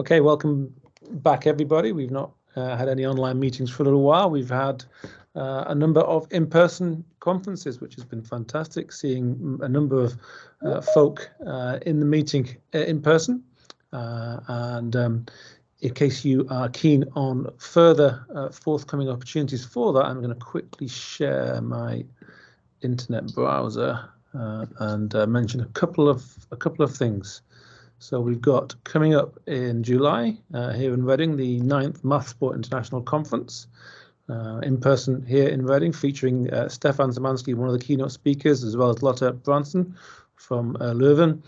Okay, welcome back, everybody. We've not had any online meetings for a little while. We've had a number of in-person conferences, which has been fantastic, seeing a number of folk in the meeting in person. In case you are keen on further forthcoming opportunities for that, I'm going to quickly share my internet browser and mention a couple of things. So we've got coming up in July here in Reading, the 9th Math Sport International Conference, in person here in Reading, featuring Stefan Szymanski, one of the keynote speakers, as well as Lotte Branson from Leuven.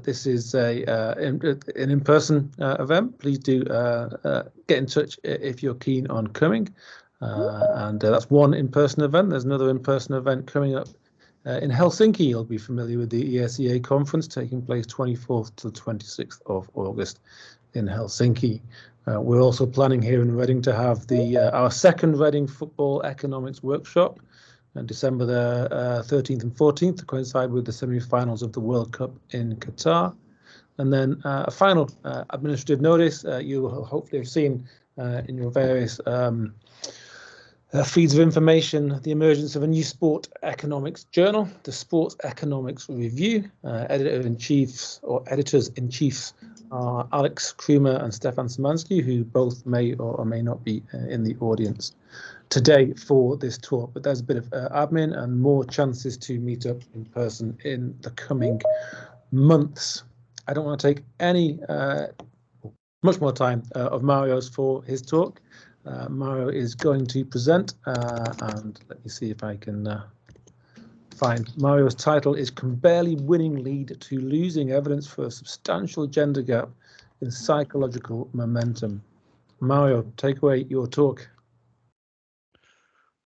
This is an in-person event. Please do get in touch if you're keen on coming. That's one in-person event. There's another in-person event coming up in Helsinki. You'll be familiar with the ESEA conference taking place 24th to 26th of August in Helsinki. We're also planning here in Reading to have our second Reading Football Economics Workshop on December the 13th and 14th to coincide with the semi-finals of the World Cup in Qatar. And then a final administrative notice you will hopefully have seen in your various feeds of information, the emergence of a new sport economics journal, the Sports Economics Review. Editors-in-chief are Alex Krumer and Stefan Szymanski, who both may or may not be in the audience today for this talk. But there's a bit of admin and more chances to meet up in person in the coming months. I don't want to take any much more time of Mario's for his talk. Mario is going to present, and let me see if I can find Mario's title is "Can Barely Winning Lead to Losing Evidence for a Substantial Gender Gap in Psychological Momentum." Mario, take away your talk.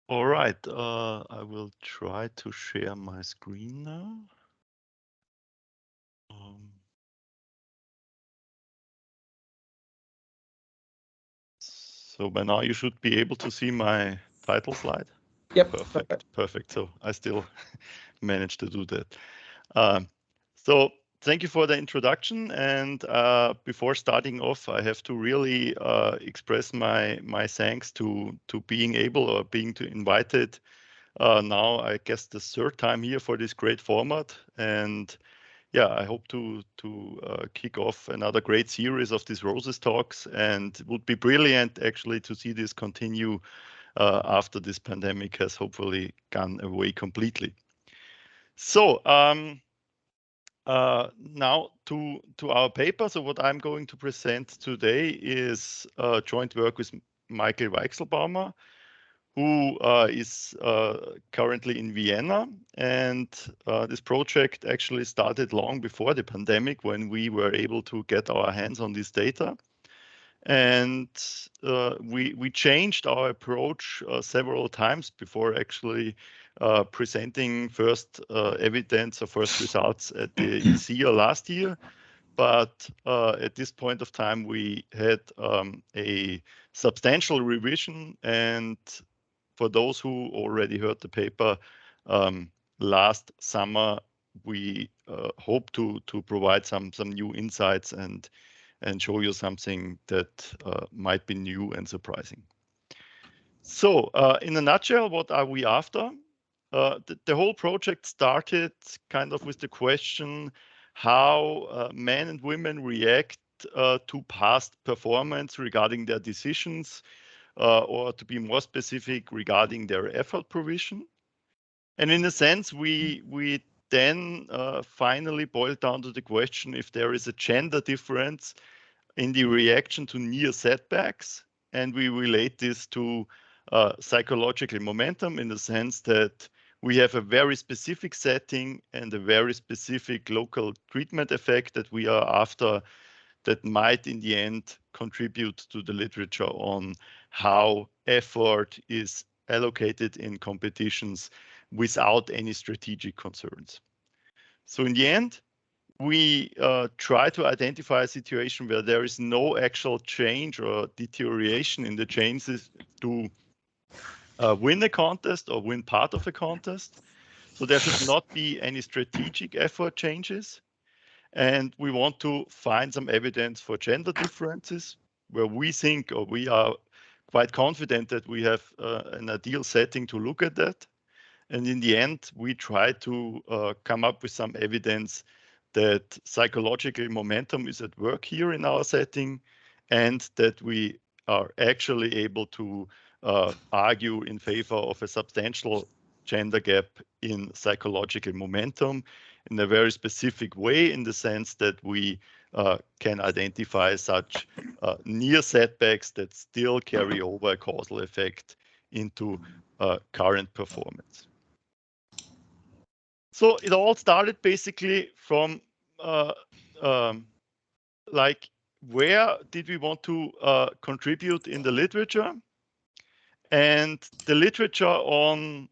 All right, I will try to share my screen now. So by now you should be able to see my title slide. Yep. Perfect. So I still managed to do that. So thank you for the introduction. And before starting off, I have to really express my thanks to being able or being invited now, I guess, the third time here for this great format. And yeah, I hope to kick off another great series of these Roses Talks, and it would be brilliant actually to see this continue after this pandemic has hopefully gone away completely. So now to our paper. So what I'm going to present today is joint work with Michael Weichselbaumer, who is currently in Vienna. And this project actually started long before the pandemic, when we were able to get our hands on this data. And we changed our approach several times before actually presenting first evidence or first results at the ESEA last year. But at this point of time, we had a substantial revision, and for those who already heard the paper last summer, we hope to provide some new insights and show you something that might be new and surprising. So in a nutshell, what are we after? The whole project started kind of with the question how men and women react to past performance regarding their decisions, or to be more specific, regarding their effort provision. And in a sense, we then finally boiled down to the question if there is a gender difference in the reaction to near setbacks, and we relate this to psychological momentum, in the sense that we have a very specific setting and a very specific local treatment effect that we are after, that might in the end contribute to the literature on how effort is allocated in competitions without any strategic concerns. So in the end, we try to identify a situation where there is no actual change or deterioration in the chances to win a contest or win part of a contest. So there should not be any strategic effort changes. And we want to find some evidence for gender differences where we think, or we are quite confident that we have an ideal setting to look at that. And in the end, we try to come up with some evidence that psychological momentum is at work here in our setting, and that we are actually able to argue in favor of a substantial gender gap in psychological momentum in a very specific way, in the sense that we can identify such near setbacks that still carry over a causal effect into current performance. So it all started basically from like, where did we want to contribute in the literature? And the literature on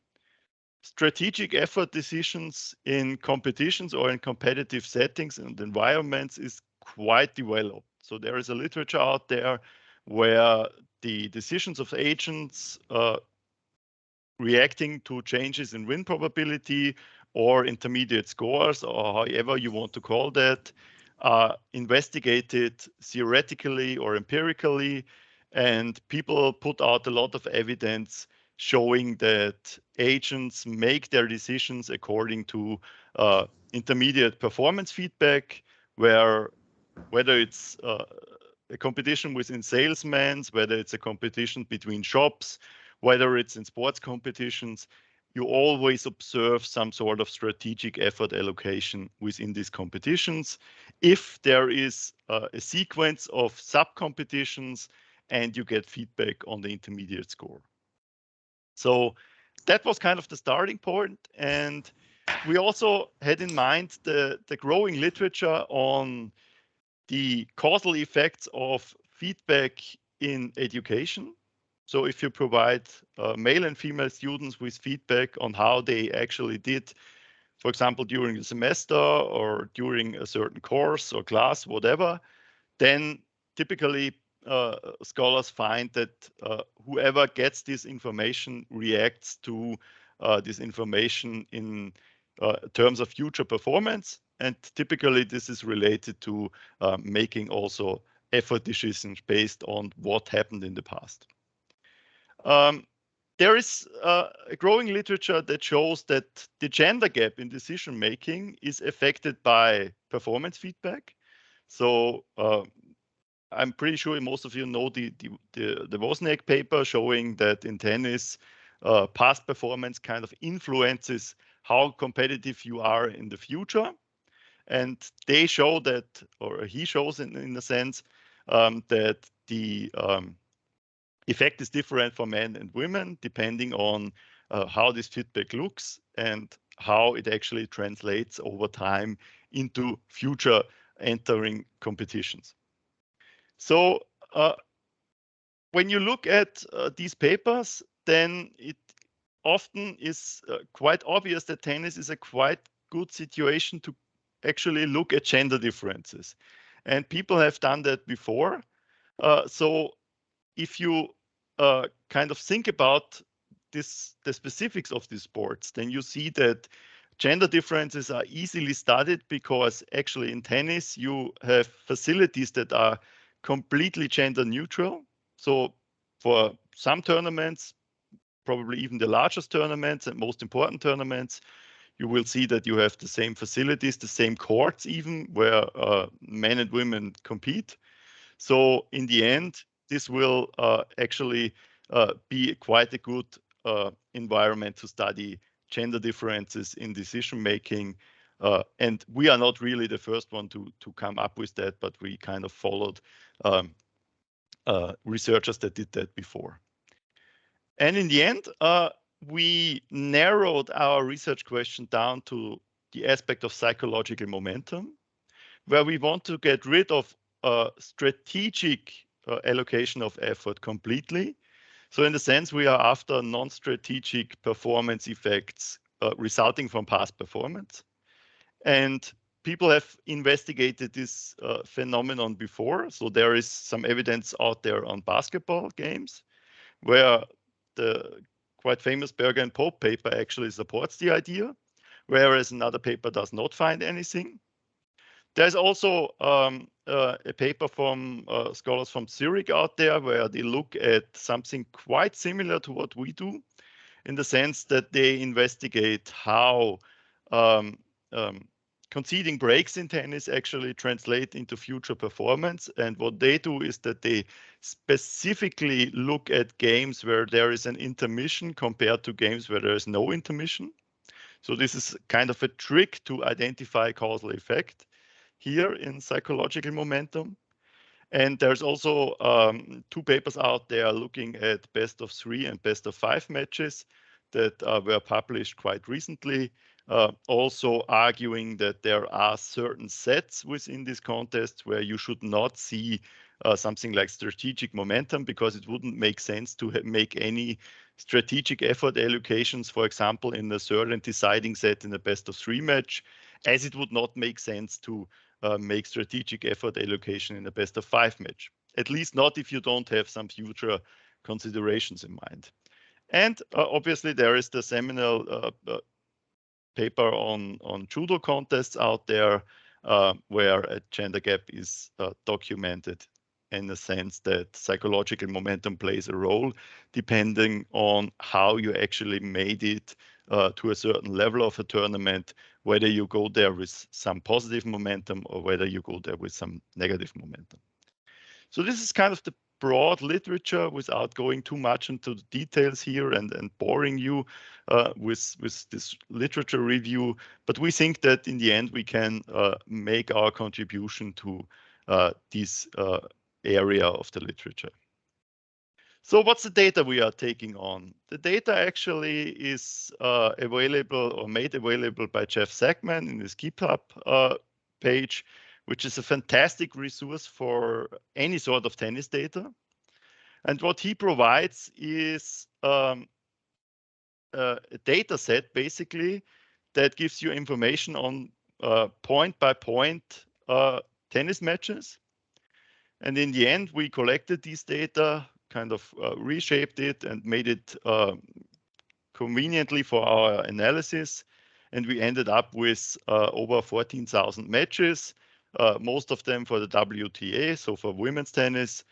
strategic effort decisions in competitions or in competitive settings and environments is quite developed. So there is a literature out there where the decisions of agents reacting to changes in win probability or intermediate scores, or however you want to call that, investigated theoretically or empirically, and people put out a lot of evidence showing that agents make their decisions according to intermediate performance feedback, where whether it's a competition within salesmen, whether it's a competition between shops, whether it's in sports competitions, you always observe some sort of strategic effort allocation within these competitions. If there is a sequence of sub-competitions and you get feedback on the intermediate score. So that was kind of the starting point. And we also had in mind the growing literature on the causal effects of feedback in education. So if you provide male and female students with feedback on how they actually did, for example, during the semester or during a certain course or class, whatever, then typically scholars find that whoever gets this information reacts to this information in terms of future performance. And typically this is related to making also effort decisions based on what happened in the past. There is a growing literature that shows that the gender gap in decision making is affected by performance feedback. So I'm pretty sure most of you know the Wozniak paper showing that in tennis, past performance kind of influences how competitive you are in the future. And they show that, or he shows in a sense, that the effect is different for men and women depending on how this feedback looks and how it actually translates over time into future entering competitions. So when you look at these papers, then it often is quite obvious that tennis is a quite good situation to actually look at gender differences. And people have done that before. So if you kind of think about the specifics of these sports, then you see that gender differences are easily studied because actually in tennis you have facilities that are completely gender neutral. So for some tournaments, probably even the largest tournaments and most important tournaments, you will see that you have the same facilities, the same courts even, where men and women compete. So in the end, this will actually be quite a good environment to study gender differences in decision making. And we are not really the first one to come up with that, but we kind of followed researchers that did that before. And in the end, we narrowed our research question down to the aspect of psychological momentum, where we want to get rid of strategic allocation of effort completely. So in the sense, we are after non-strategic performance effects resulting from past performance. And people have investigated this phenomenon before. So there is some evidence out there on basketball games where the quite famous Berger and Pope paper actually supports the idea, whereas another paper does not find anything. There's also a paper from scholars from Zurich out there where they look at something quite similar to what we do, in the sense that they investigate how conceding breaks in tennis actually translate into future performance. And what they do is that they specifically look at games where there is an intermission compared to games where there is no intermission. So this is kind of a trick to identify causal effect here in psychological momentum. And there's also 2 papers out there looking at best of 3 and best of 5 matches that were published quite recently, also arguing that there are certain sets within this contest where you should not see something like strategic momentum, because it wouldn't make sense to make any strategic effort allocations, for example, in the third and deciding set in a best of 3 match, as it would not make sense to make strategic effort allocation in a best of 5 match, at least not if you don't have some future considerations in mind. And obviously there is the seminal paper on judo contests out there where a gender gap is documented, in the sense that psychological momentum plays a role depending on how you actually made it to a certain level of a tournament, whether you go there with some positive momentum or whether you go there with some negative momentum. So this is kind of the broad literature, without going too much into the details here and boring you with this literature review. But we think that in the end we can make our contribution to this area of the literature. So what's the data we are taking on? The data actually is available or made available by Jeff Sackman in his GitHub page, which is a fantastic resource for any sort of tennis data. And what he provides is a data set, basically, that gives you information on point-by-point tennis matches. And in the end, we collected these data, kind of reshaped it and made it conveniently for our analysis. And we ended up with over 14,000 matches, most of them for the WTA, so for women's tennis,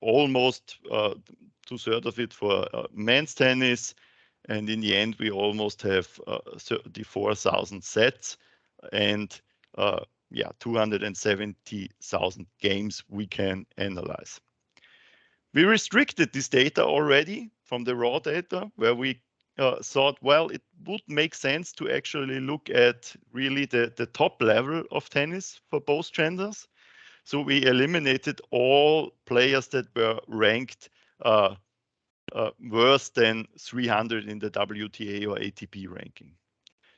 almost 2/3 of it for men's tennis. And in the end, we almost have 34,000 sets and 270,000 games we can analyze. We restricted this data already from the raw data, where we thought, well, it would make sense to actually look at really the top level of tennis for both genders. So we eliminated all players that were ranked worse than 300 in the WTA or ATP ranking.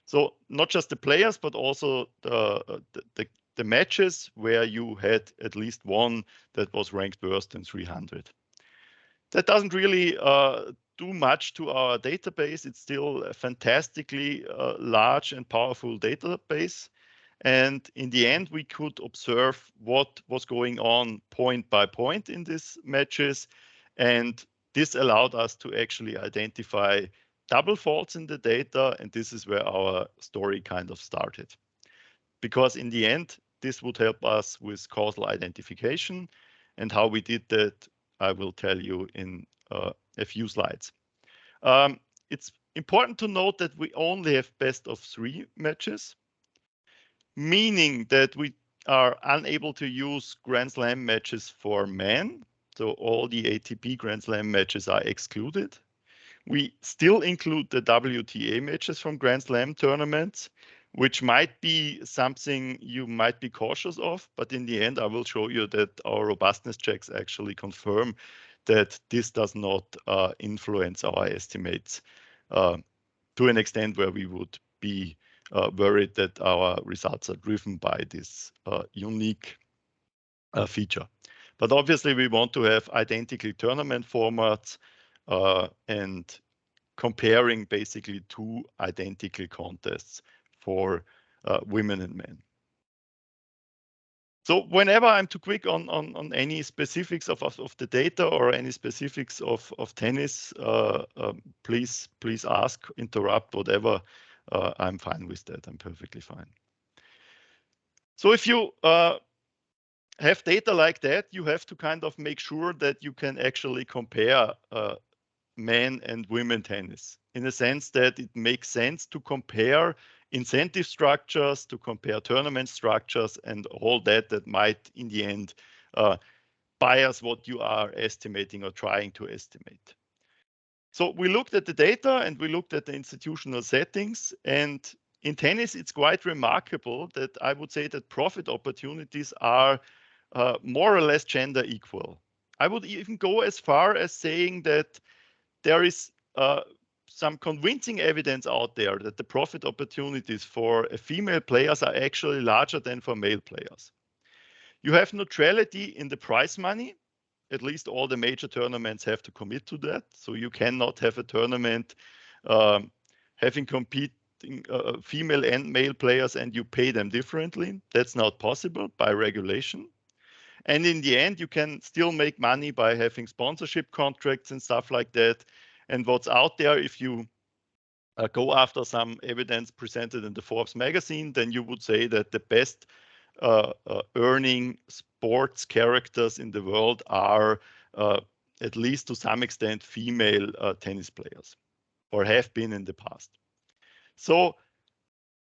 So not just the players, but also the matches where you had at least one that was ranked worse than 300. That doesn't really do much to our database. It's still a fantastically large and powerful database. And in the end, we could observe what was going on point by point in these matches. And this allowed us to actually identify double faults in the data. And this is where our story kind of started. Because in the end, this would help us with causal identification. And how we did that, I will tell you in a few slides. It's important to note that we only have best of 3 matches, meaning that we are unable to use Grand Slam matches for men. So all the ATP Grand Slam matches are excluded. We still include the WTA matches from Grand Slam tournaments, which might be something you might be cautious of. But in the end, I will show you that our robustness checks actually confirm that this does not influence our estimates to an extent where we would be worried that our results are driven by this unique feature. But obviously, we want to have identical tournament formats and comparing basically 2 identical contests for women and men. So whenever I'm too quick on any specifics of the data or any specifics of tennis, please ask, interrupt, whatever. I'm fine with that. I'm perfectly fine. So if you have data like that, you have to kind of make sure that you can actually compare men and women tennis, in the sense that it makes sense to compare incentive structures, to compare tournament structures, and all that might in the end bias what you are estimating or trying to estimate. So we looked at the data and we looked at the institutional settings, and in tennis it's quite remarkable that I would say that profit opportunities are more or less gender equal. I would even go as far as saying that there is some convincing evidence out there that the profit opportunities for female players are actually larger than for male players. You have neutrality in the prize money. At least all the major tournaments have to commit to that. So you cannot have a tournament having competing female and male players and you pay them differently. That's not possible by regulation. And in the end, you can still make money by having sponsorship contracts and stuff like that. And what's out there, if you go after some evidence presented in the Forbes magazine, then you would say that the best earning sports characters in the world are, at least to some extent, female tennis players, or have been in the past. So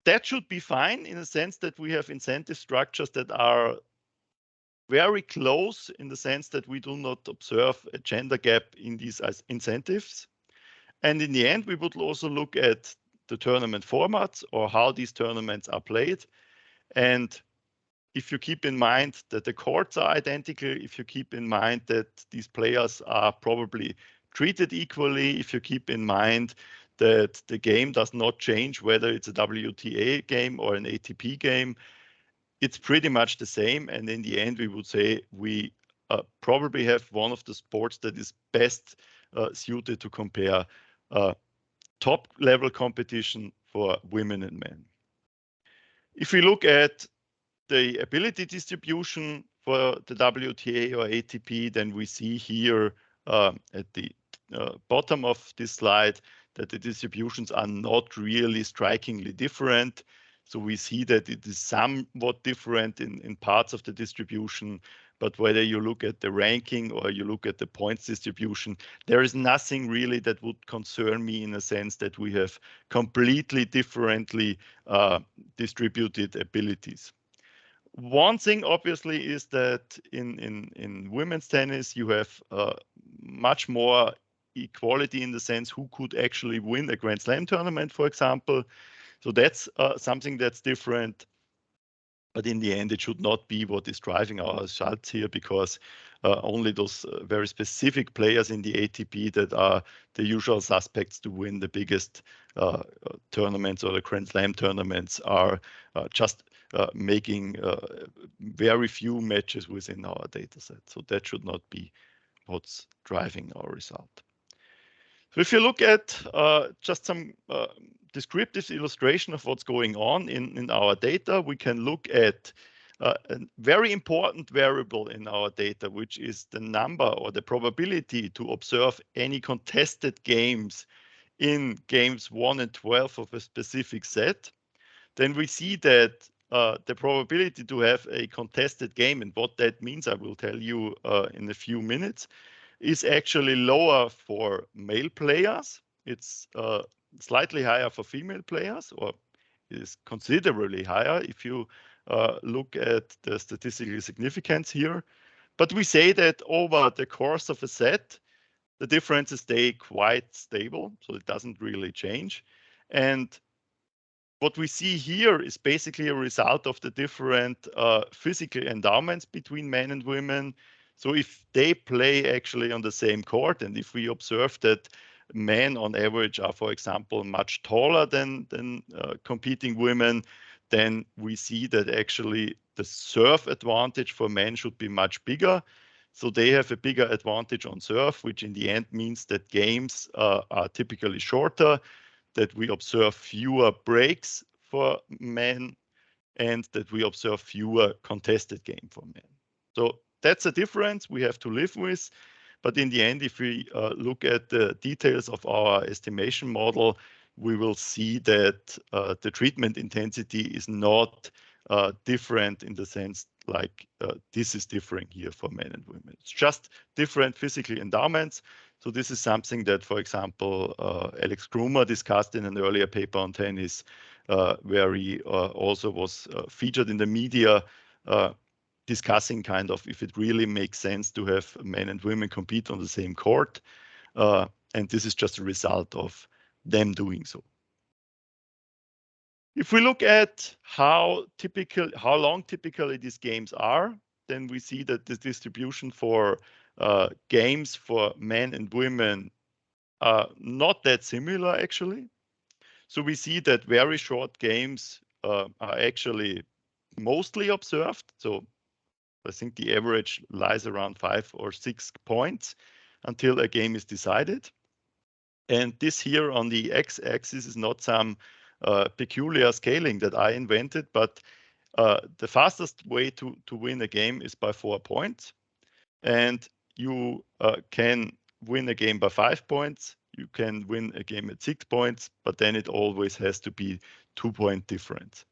that should be fine in the sense that we have incentive structures that are very close in the sense that we do not observe a gender gap in these incentives. And in the end, we would also look at the tournament formats or how these tournaments are played. And if you keep in mind that the courts are identical, if you keep in mind that these players are probably treated equally, if you keep in mind that the game does not change whether it's a WTA game or an ATP game, it's pretty much the same. And in the end, we would say we probably have one of the sports that is best suited to compare top level competition for women and men. If we look at the ability distribution for the WTA or ATP, then we see here at the bottom of this slide that the distributions are not really strikingly different. So we see that it is somewhat different in parts of the distribution, but whether you look at the ranking or you look at the points distribution, there is nothing really that would concern me in a sense that we have completely differently distributed abilities. One thing obviously is that in women's tennis, you have much more equality in the sense who could actually win a Grand Slam tournament, for example. So that's something that's different. But in the end, it should not be what is driving our results here, because only those very specific players in the ATP that are the usual suspects to win the biggest tournaments or the Grand Slam tournaments are just making very few matches within our data set. So that should not be what's driving our result. So if you look at just some descriptive illustration of what's going on in our data, we can look at a very important variable in our data, which is the number or the probability to observe any contested games in games 1 and 12 of a specific set. Then we see that the probability to have a contested game, and what that means I will tell you in a few minutes, is actually lower for male players. It's slightly higher for female players, or is considerably higher if you look at the statistical significance here. But we say that over the course of a set, the differences stay quite stable, so it doesn't really change. And what we see here is basically a result of the different physical endowments between men and women. So if they play actually on the same court, and if we observe that men on average are, for example, much taller than competing women, then we see that actually the serve advantage for men should be much bigger. So they have a bigger advantage on serve, which in the end means that games are typically shorter, that we observe fewer breaks for men, and that we observe fewer contested games for men. So that's a difference we have to live with. But in the end, if we look at the details of our estimation model, we will see that the treatment intensity is not different in the sense like this is differing here for men and women. It's just different physical endowments. So this is something that, for example, Alex Krumer discussed in an earlier paper on tennis, where he also was featured in the media discussing kind of if it really makes sense to have men and women compete on the same court. And this is just a result of them doing so. If we look at how long typically these games are, then we see that the distribution for games for men and women are not that similar actually. So we see that very short games are actually mostly observed. So I think the average lies around 5 or 6 points until a game is decided. And this here on the x-axis is not some peculiar scaling that I invented, but the fastest way to win a game is by 4 points. And you can win a game by 5 points. You can win a game at 6 points, but then it always has to be 2-point difference.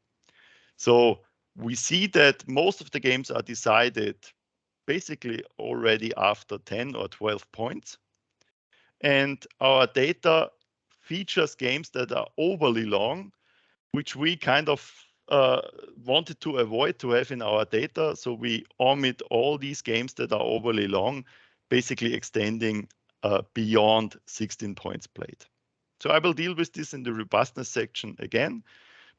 So we see that most of the games are decided basically already after 10 or 12 points. And our data features games that are overly long, which we kind of wanted to avoid to have in our data. So we omit all these games that are overly long, basically extending beyond 16 points played. So I will deal with this in the robustness section again.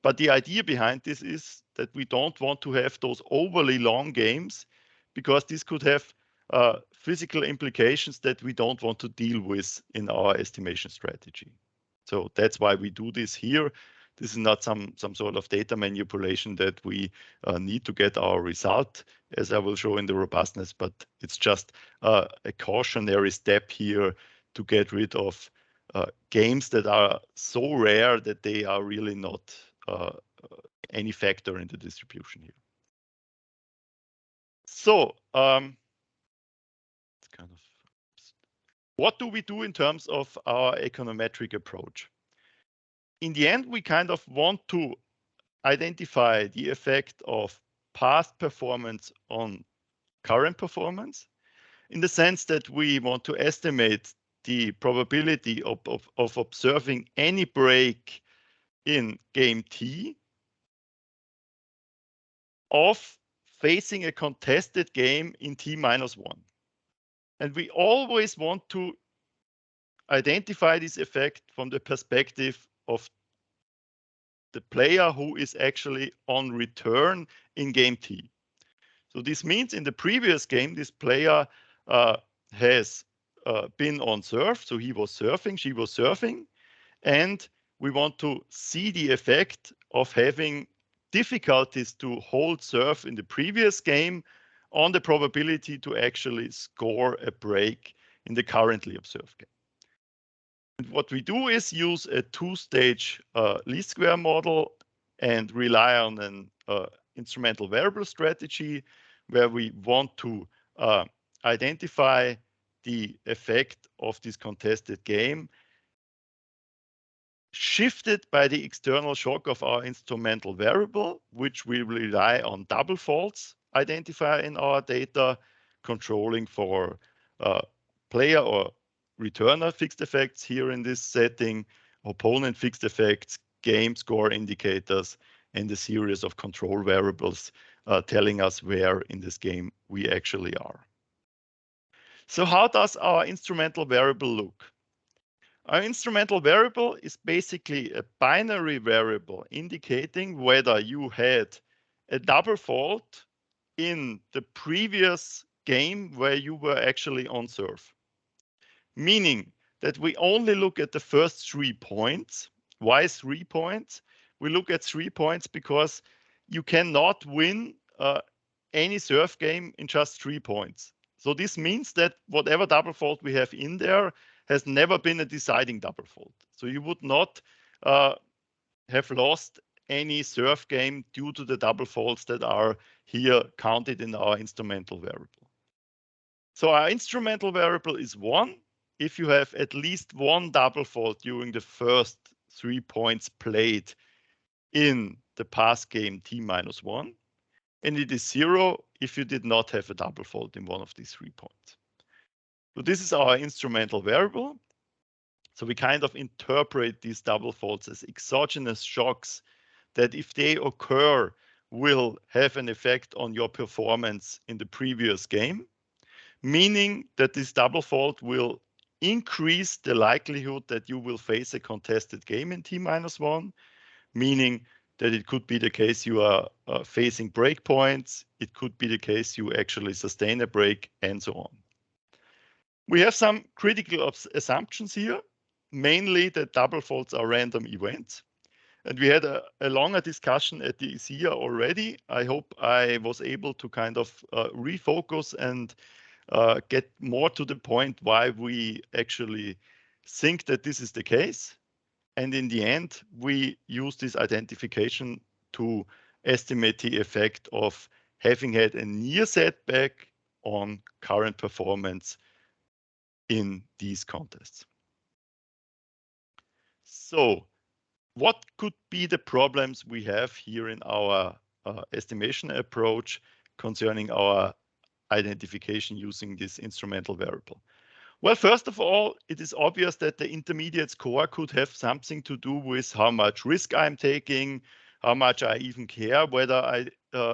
But the idea behind this is that we don't want to have those overly long games because this could have physical implications that we don't want to deal with in our estimation strategy. So that's why we do this here. This is not some sort of data manipulation that we need to get our result, as I will show in the robustness, but it's just a cautionary step here to get rid of games that are so rare that they are really not any factor in the distribution here. So it's kind of, what do we do in terms of our econometric approach? In the end, we kind of want to identify the effect of past performance on current performance, in the sense that we want to estimate the probability of observing any break in game T of facing a contested game in T-1. And we always want to identify this effect from the perspective of the player who is actually on return in game T. So this means in the previous game, this player has been on serve. So he was surfing, she was surfing. And we want to see the effect of having difficulties to hold serve in the previous game on the probability to actually score a break in the currently observed game. And what we do is use a two-stage least square model and rely on an instrumental variable strategy where we want to identify the effect of this contested game shifted by the external shock of our instrumental variable, which we rely on double faults identifier in our data, controlling for player or returner fixed effects here in this setting, opponent fixed effects, game score indicators, and a series of control variables telling us where in this game we actually are. So how does our instrumental variable look? Our instrumental variable is basically a binary variable indicating whether you had a double fault in the previous game where you were actually on serve. Meaning that we only look at the first 3 points. Why 3 points? We look at 3 points because you cannot win any serve game in just 3 points. So this means that whatever double fault we have in there has never been a deciding double fault. So you would not have lost any serve game due to the double faults that are here counted in our instrumental variable. So our instrumental variable is 1 if you have at least one double fault during the first 3 points played in the past game t-1, and it is 0 if you did not have a double fault in one of these 3 points. So this is our instrumental variable. So we kind of interpret these double faults as exogenous shocks that, if they occur, will have an effect on your performance in the previous game, meaning that this double fault will increase the likelihood that you will face a contested game in t-1, meaning that it could be the case you are facing breakpoints, it could be the case you actually sustain a break, and so on. We have some critical assumptions here, mainly that double faults are random events. And we had a longer discussion at the ECIA already. I hope I was able to kind of refocus and get more to the point why we actually think that this is the case. And in the end, we use this identification to estimate the effect of having had a near setback on current performance in these contests. So what could be the problems we have here in our estimation approach concerning our identification using this instrumental variable? Well, first of all, it is obvious that the intermediate score could have something to do with how much risk I'm taking, how much I even care whether I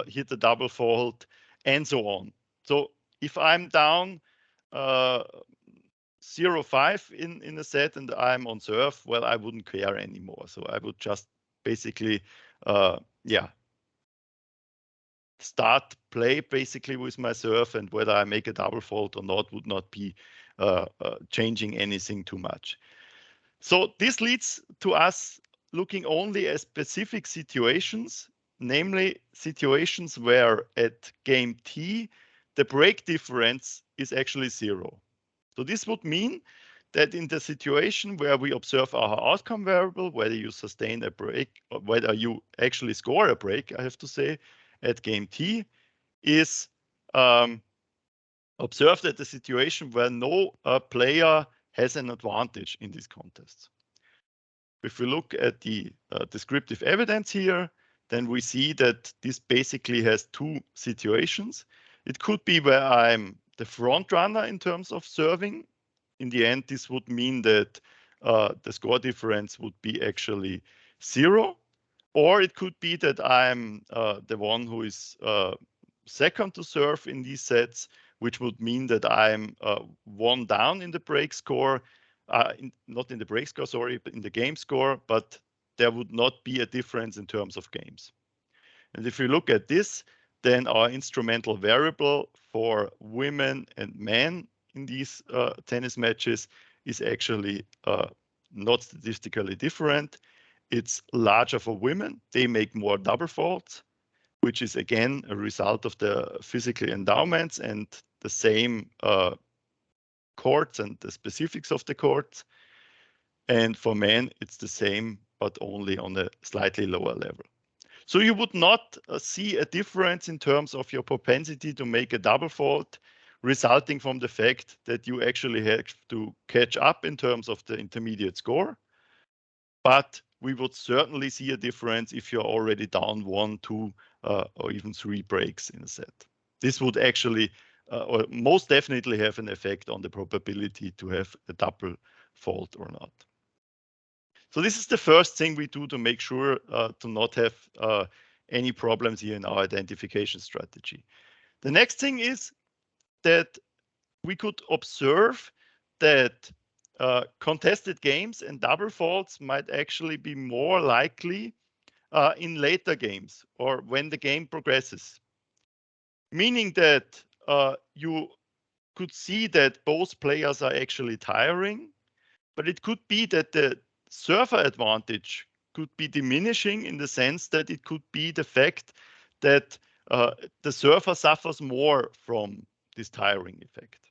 hit a double fault, and so on. So if I'm down 0.5 in a set and I'm on serve, well, I wouldn't care anymore. So I would just basically, start play basically with my serve, and whether I make a double fault or not would not be changing anything too much. So this leads to us looking only at specific situations, namely situations where at game T, the break difference is actually 0. So this would mean that in the situation where we observe our outcome variable, whether you sustain a break or whether you actually score a break, I have to say, at game T, is observed at the situation where no player has an advantage in these contests. If we look at the descriptive evidence here, then we see that this basically has 2 situations. It could be where I'm the front runner in terms of serving. In the end, this would mean that the score difference would be actually 0. Or it could be that I'm the one who is second to serve in these sets, which would mean that I'm 1 down in the break score, not in the break score, sorry, but in the game score, but there would not be a difference in terms of games. And if you look at this, then our instrumental variable for women and men in these tennis matches is actually not statistically different. It's larger for women. They make more double faults, which is again a result of the physical endowments and the same courts and the specifics of the courts. And for men, it's the same, but only on a slightly lower level. So you would not see a difference in terms of your propensity to make a double fault resulting from the fact that you actually have to catch up in terms of the intermediate score. But we would certainly see a difference if you're already down 1, 2, or even 3 breaks in a set. This would actually, or most definitely have an effect on the probability to have a double fault or not. So this is the first thing we do to make sure to not have any problems here in our identification strategy. The next thing is that we could observe that contested games and double faults might actually be more likely in later games or when the game progresses. Meaning that you could see that both players are actually tiring, but it could be that the server advantage could be diminishing in the sense that it could be the fact that the server suffers more from this tiring effect.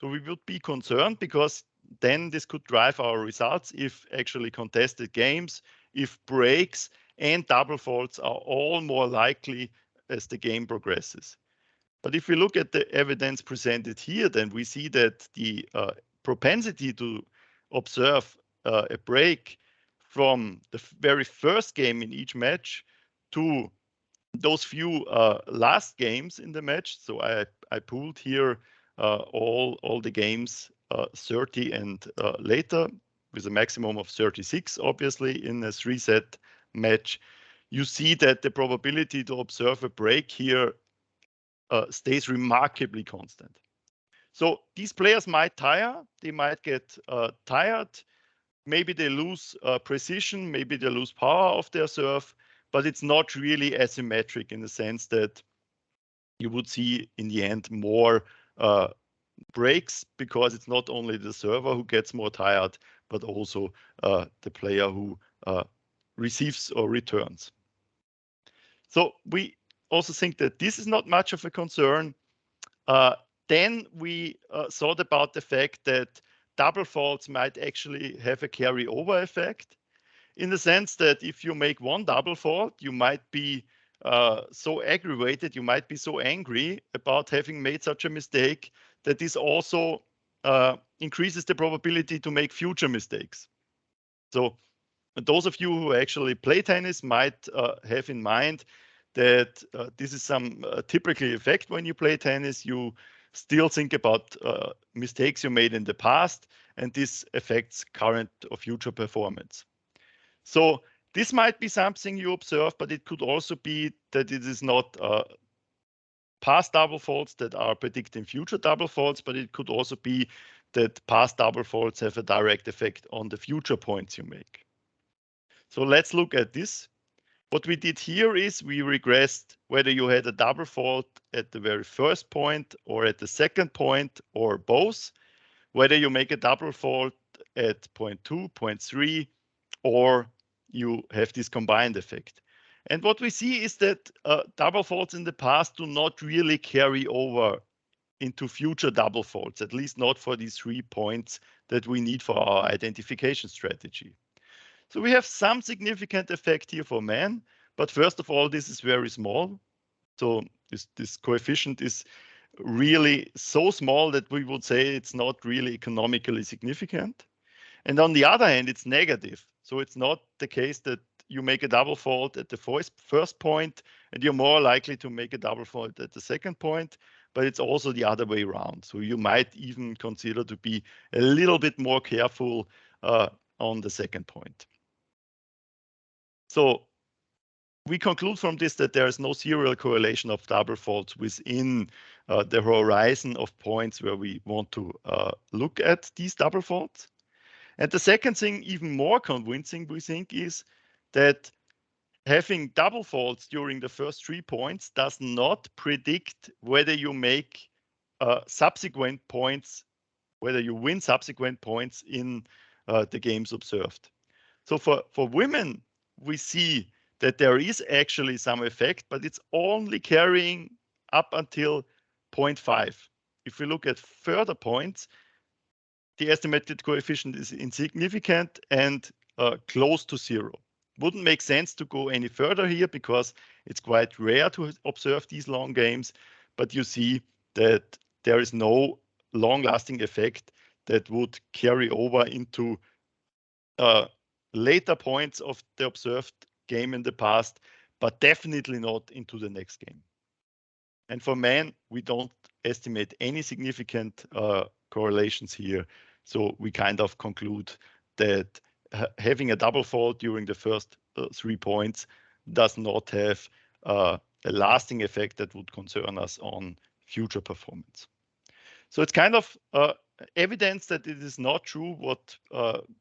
So we would be concerned because then this could drive our results if actually contested games, if breaks and double faults are all more likely as the game progresses. But if we look at the evidence presented here, then we see that the propensity to observe a break from the very first game in each match to those few last games in the match. So I pooled here all the games 30 and later, with a maximum of 36, obviously, in a 3-set match. You see that the probability to observe a break here stays remarkably constant. So these players might tire, they might get tired, maybe they lose precision, maybe they lose power of their serve, but it's not really asymmetric in the sense that you would see in the end more breaks, because it's not only the server who gets more tired, but also the player who receives or returns. So we also think that this is not much of a concern. Then we thought about the fact that double faults might actually have a carryover effect, in the sense that if you make one double fault, you might be so aggravated, you might be so angry about having made such a mistake, that this also increases the probability to make future mistakes. So those of you who actually play tennis might have in mind that this is some typical effect when you play tennis. You still think about mistakes you made in the past, and this affects current or future performance. So this might be something you observe, but it could also be that it is not past double faults that are predicting future double faults, but it could also be that past double faults have a direct effect on the future points you make. So let's look at this. What we did here is we regressed whether you had a double fault at the very first point or at the second point or both, whether you make a double fault at point 2, point 3, or you have this combined effect. And what we see is that double faults in the past do not really carry over into future double faults, at least not for these 3 points that we need for our identification strategy. So we have some significant effect here for men, but first of all, this is very small. So this coefficient is really so small that we would say it's not really economically significant. And on the other hand, it's negative. So it's not the case that you make a double fault at the first point and you're more likely to make a double fault at the second point, but it's also the other way around. So you might even consider to be a little bit more careful on the second point. So we conclude from this that there is no serial correlation of double faults within the horizon of points where we want to look at these double faults. And the second thing, even more convincing, we think, is that having double faults during the first 3 points does not predict whether you make subsequent points, whether you win subsequent points in the games observed. So for women, we see that there is actually some effect, but it's only carrying up until 0.5. If we look at further points, the estimated coefficient is insignificant and close to 0. Wouldn't make sense to go any further here because it's quite rare to observe these long games, but you see that there is no long-lasting effect that would carry over into later points of the observed game in the past, but definitely not into the next game. And for men, we don't estimate any significant correlations here. So we kind of conclude that having a double fault during the first 3 points does not have a lasting effect that would concern us on future performance. So it's kind of evidence that it is not true what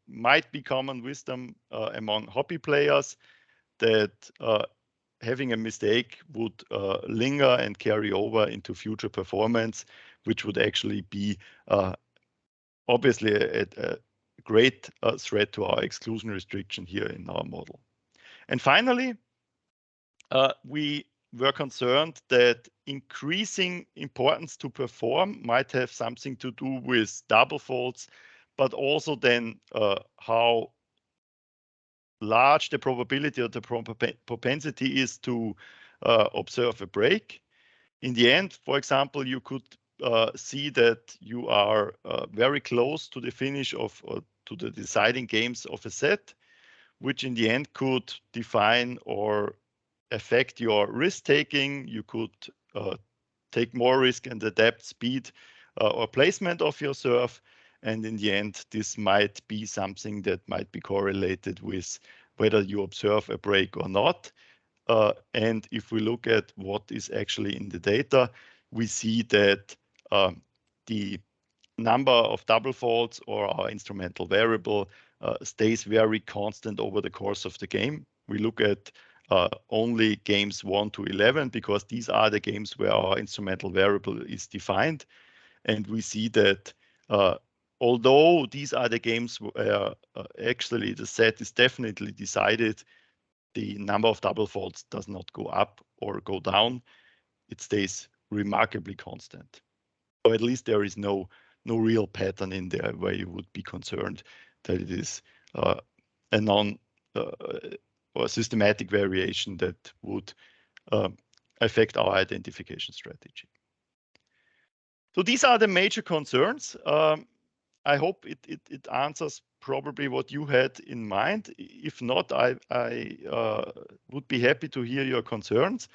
might be common wisdom among hobby players, that having a mistake would linger and carry over into future performance, which would actually be obviously a great threat to our exclusion restriction here in our model. And finally, we were concerned that increasing importance to perform might have something to do with double faults, but also then how large the probability or the propensity is to observe a break. In the end, for example, you could see that you are very close to the finish of to the deciding games of a set, which in the end could define or affect your risk taking. You could take more risk and adapt speed or placement of your serve. And in the end, this might be something that might be correlated with whether you observe a break or not. And if we look at what is actually in the data, we see that the number of double faults or our instrumental variable stays very constant over the course of the game. We look at only games 1 to 11 because these are the games where our instrumental variable is defined. And we see that although these are the games where actually the set is definitely decided, the number of double faults does not go up or go down. It stays remarkably constant. So at least there is no real pattern in there where you would be concerned that it is a non or systematic variation that would affect our identification strategy. So these are the major concerns. I hope it answers probably what you had in mind. If not, I would be happy to hear your concerns.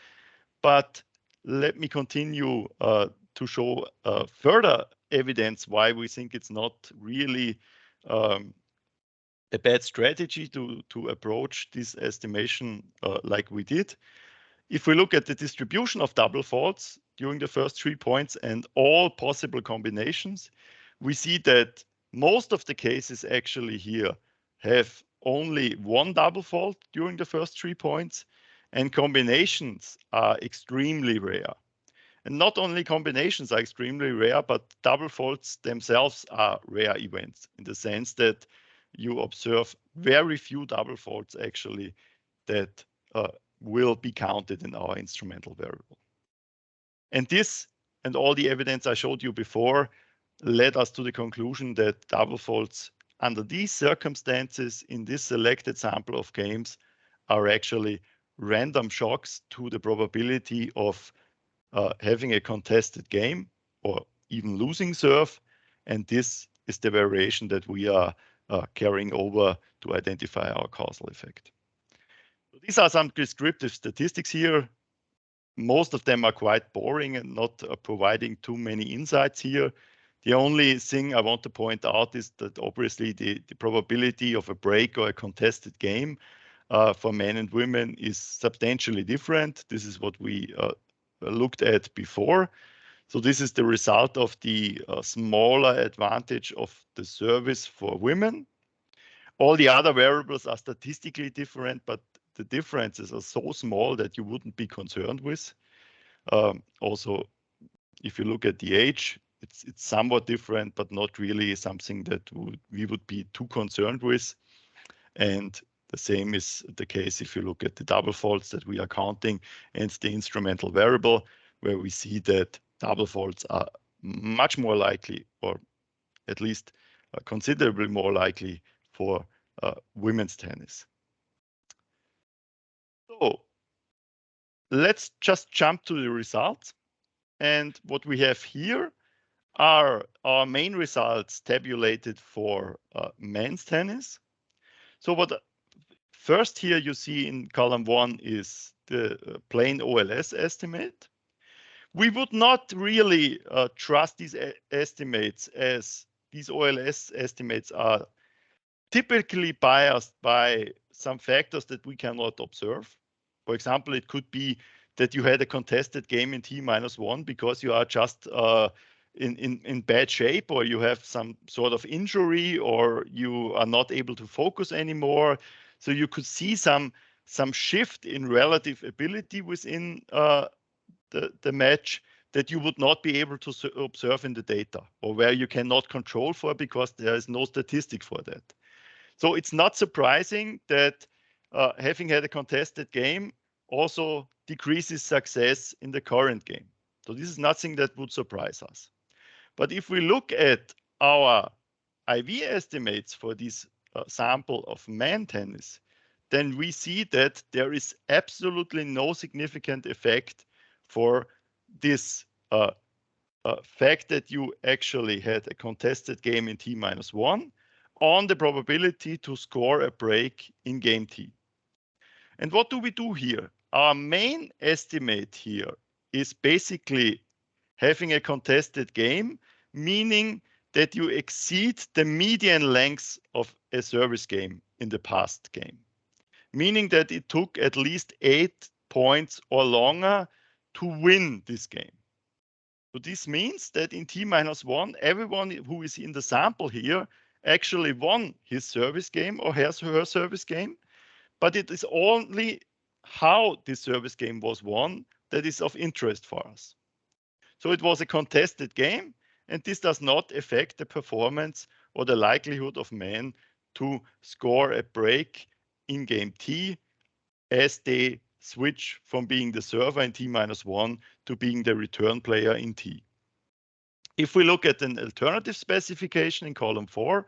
But let me continue to show further evidence why we think it's not really a bad strategy to approach this estimation like we did. If we look at the distribution of double faults during the first 3 points and all possible combinations, we see that most of the cases actually here have only one double fault during the first 3 points, and combinations are extremely rare. And not only combinations are extremely rare, but double faults themselves are rare events in the sense that you observe very few double faults actually that will be counted in our instrumental variable. And this and all the evidence I showed you before led us to the conclusion that double faults under these circumstances in this selected sample of games are actually random shocks to the probability of having a contested game or even losing serve. And this is the variation that we are carrying over to identify our causal effect. So these are some descriptive statistics here. Most of them are quite boring and not providing too many insights here. The only thing I want to point out is that obviously the probability of a break or a contested game for men and women is substantially different. This is what we looked at before. So this is the result of the smaller advantage of the service for women. All the other variables are statistically different, but the differences are so small that you wouldn't be concerned with. Also, if you look at the age, it's somewhat different, but not really something that we would be too concerned with. And the same is the case if you look at the double faults that we are counting and the instrumental variable, where we see that double faults are much more likely, or at least considerably more likely for women's tennis. So let's just jump to the results. And what we have here are our main results tabulated for men's tennis. So what first here you see in column 1 is the plain OLS estimate. We would not really trust these estimates, as these OLS estimates are typically biased by some factors that we cannot observe. For example, it could be that you had a contested game in T-1 because you are just in bad shape, or you have some sort of injury, or you are not able to focus anymore. So you could see some shift in relative ability within the match that you would not be able to observe in the data, or where you cannot control for because there is no statistic for that. So it's not surprising that having had a contested game also decreases success in the current game. So this is nothing that would surprise us. But if we look at our IV estimates for this sample of men tennis, then we see that there is absolutely no significant effect for this fact that you actually had a contested game in T-1 on the probability to score a break in game T. And what do we do here? our main estimate here is basically having a contested game, meaning that you exceed the median length of a service game in the past game, meaning that it took at least 8 points or longer to win this game. So this means that in T-1, everyone who is in the sample here actually won his service game or her service game, but it is only how this service game was won that is of interest for us. So it was a contested game, and this does not affect the performance or the likelihood of men to score a break in game T as they switch from being the server in T-1 to being the return player in T. If we look at an alternative specification in column 4,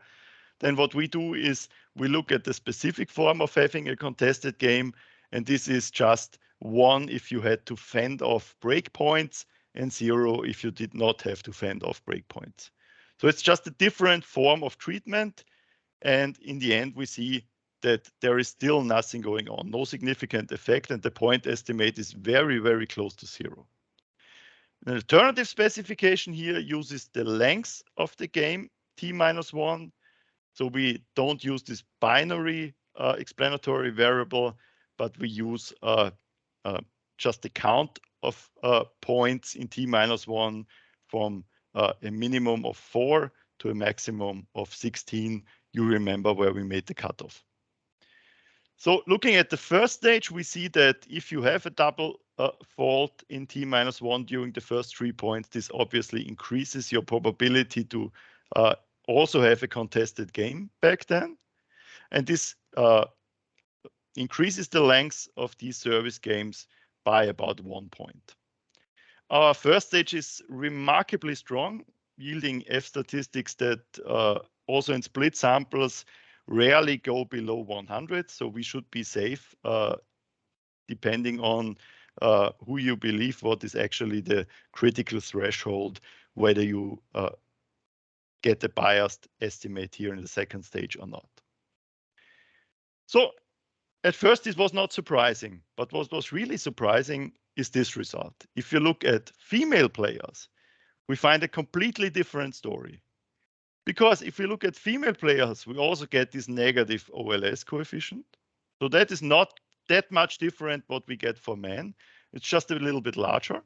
then what we do is we look at the specific form of having a contested game, and this is just 1 if you had to fend off breakpoints and 0 if you did not have to fend off breakpoints. So it's just a different form of treatment, and in the end we see that there is still nothing going on, no significant effect, and the point estimate is very, very close to 0. An alternative specification here uses the length of the game, T-1, so we don't use this binary explanatory variable, but we use just the count of points in T-1 from a minimum of 4 to a maximum of 16. You remember where we made the cutoff. So looking at the first stage, we see that if you have a double fault in T-1 during the first 3 points, this obviously increases your probability to also have a contested game back then. And this increases the length of these service games by about 1 point. Our first stage is remarkably strong, yielding F statistics that also in split samples rarely go below 100. So we should be safe depending on who you believe what is actually the critical threshold, whether you get a biased estimate here in the second stage or not. So at first this was not surprising, but what was really surprising is this result. If you look at female players, we find a completely different story. Because if we look at female players, we also get this negative OLS coefficient. So that is not that much different what we get for men. It's just a little bit larger.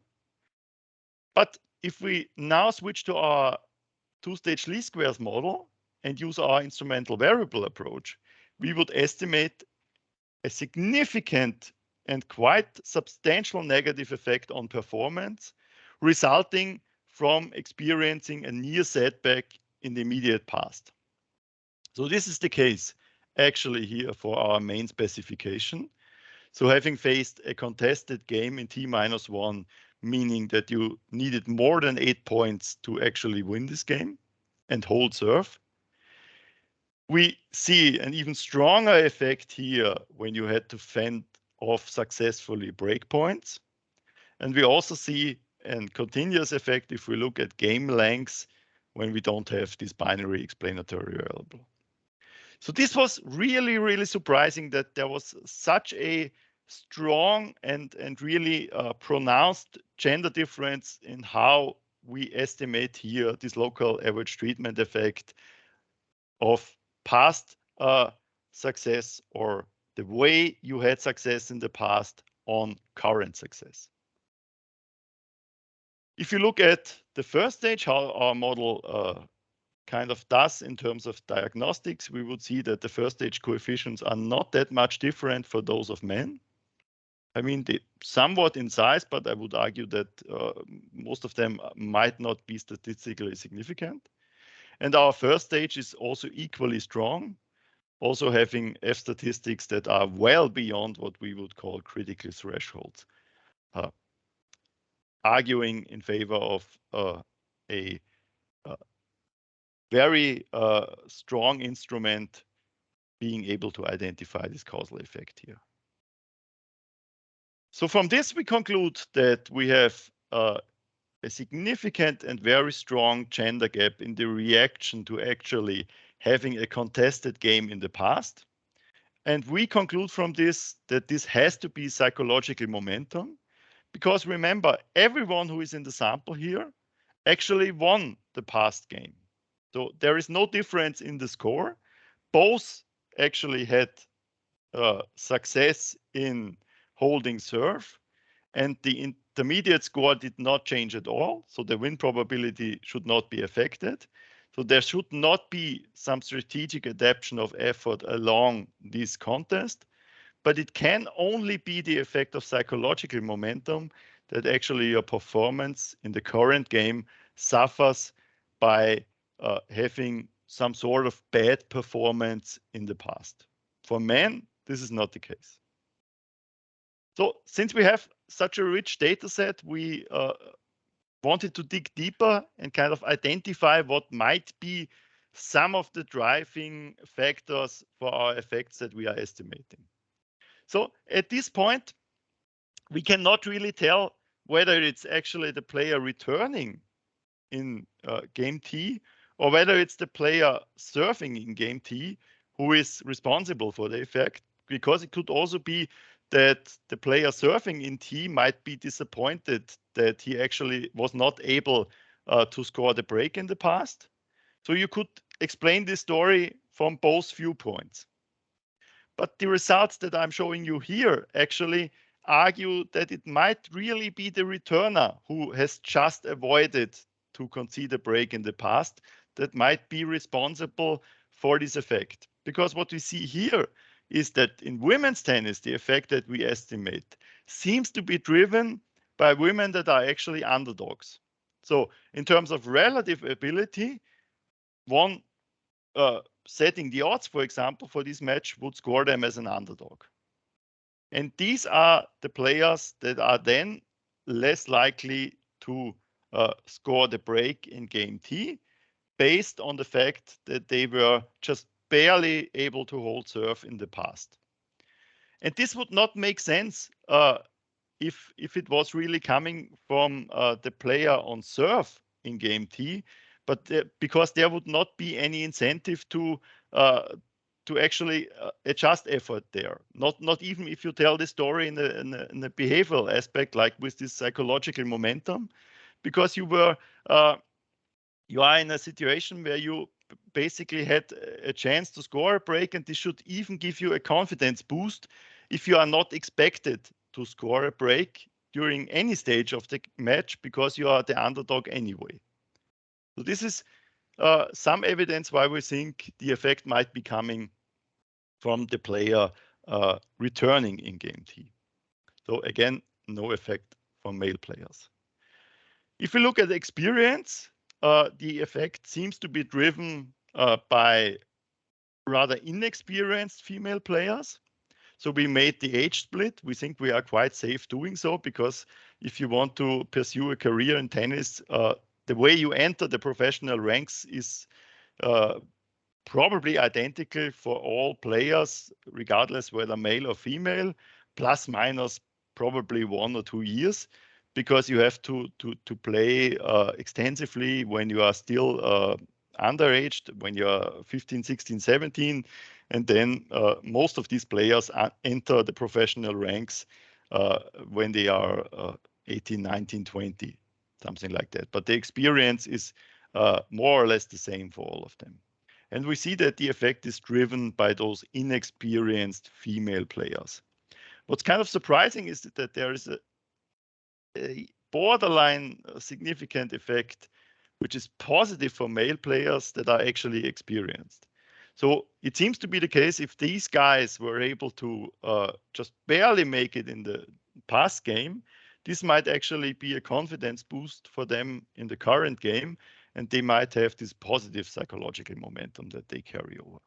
But if we now switch to our two-stage least squares model and use our instrumental variable approach, we would estimate a significant and quite substantial negative effect on performance, resulting from experiencing a near setback in the immediate past. So this is the case actually here for our main specification. So having faced a contested game in T-1, meaning that you needed more than 8 points to actually win this game and hold serve, we see an even stronger effect here when you had to fend off successfully breakpoints. And we also see a continuous effect if we look at game lengths when we don't have this binary explanatory variable. So this was really, really surprising that there was such a strong and really pronounced gender difference in how we estimate here this local average treatment effect of past success or the way you had success in the past on current success. If you look at the first stage, how our model kind of does in terms of diagnostics, we would see that the first stage coefficients are not that much different for those of men. I mean, they somewhat in size, but I would argue that most of them might not be statistically significant. And our first stage is also equally strong, also having F statistics that are well beyond what we would call critical thresholds, arguing in favor of a very strong instrument being able to identify this causal effect here. So from this, we conclude that we have a significant and very strong gender gap in the reaction to actually having a contested game in the past. And we conclude from this that this has to be psychological momentum, because remember, everyone who is in the sample here actually won the past game. So there is no difference in the score. Both actually had success in holding serve, and the intermediate score did not change at all. So the win probability should not be affected. So there should not be some strategic adaptation of effort along this contest, but it can only be the effect of psychological momentum that actually your performance in the current game suffers by having some sort of bad performance in the past. For men, this is not the case. So since we have such a rich data set, we wanted to dig deeper and kind of identify what might be some of the driving factors for our effects that we are estimating. So at this point, we cannot really tell whether it's actually the player returning in game T or whether it's the player surfing in game T who is responsible for the effect, because it could also be that the player surfing in T might be disappointed that he actually was not able to score the break in the past. So you could explain this story from both viewpoints. But the results that I'm showing you here actually argue that it might really be the returner who has just avoided to concede a break in the past that might be responsible for this effect. Because what we see here is that in women's tennis, the effect that we estimate seems to be driven by women that are actually underdogs. So in terms of relative ability, one setting the odds, for example, for this match would score them as an underdog. And these are the players that are then less likely to score the break in game T, based on the fact that they were just barely able to hold serve in the past. And this would not make sense if it was really coming from the player on serve in game T, but because there would not be any incentive to actually adjust effort there. Not even if you tell the story in the behavioral aspect, like with this psychological momentum, because you are in a situation where you basically had a chance to score a break, and this should even give you a confidence boost if you are not expected to score a break during any stage of the match because you are the underdog anyway. So this is some evidence why we think the effect might be coming from the player returning in game T. So again, no effect for male players. If we look at experience, the effect seems to be driven by rather inexperienced female players. So we made the age split. We think we are quite safe doing so, because if you want to pursue a career in tennis, the way you enter the professional ranks is probably identical for all players, regardless whether male or female, plus minus probably 1 or 2 years, because you have to play extensively when you are still underaged, when you're 15, 16, 17. And then most of these players enter the professional ranks when they are 18, 19, 20, something like that. But the experience is more or less the same for all of them. And we see that the effect is driven by those inexperienced female players. What's kind of surprising is that there is a borderline significant effect, which is positive for male players that are actually experienced. So it seems to be the case, if these guys were able to just barely make it in the past game, this might actually be a confidence boost for them in the current game, and they might have this positive psychological momentum that they carry over.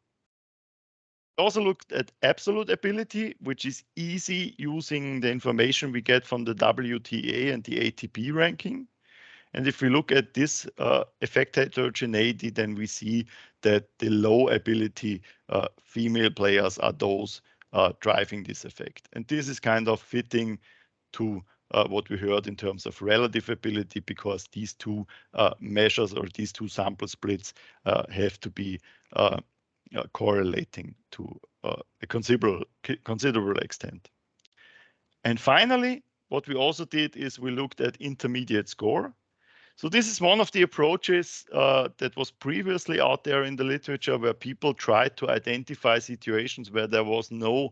We also looked at absolute ability, which is easy using the information we get from the WTA and the ATP ranking. And if we look at this effect heterogeneity, then we see that the low ability female players are those driving this effect. And this is kind of fitting to what we heard in terms of relative ability, because these two measures or these two sample splits have to be correlating to a considerable extent. And finally, what we also did is we looked at intermediate score. So this is one of the approaches that was previously out there in the literature, where people tried to identify situations where there was no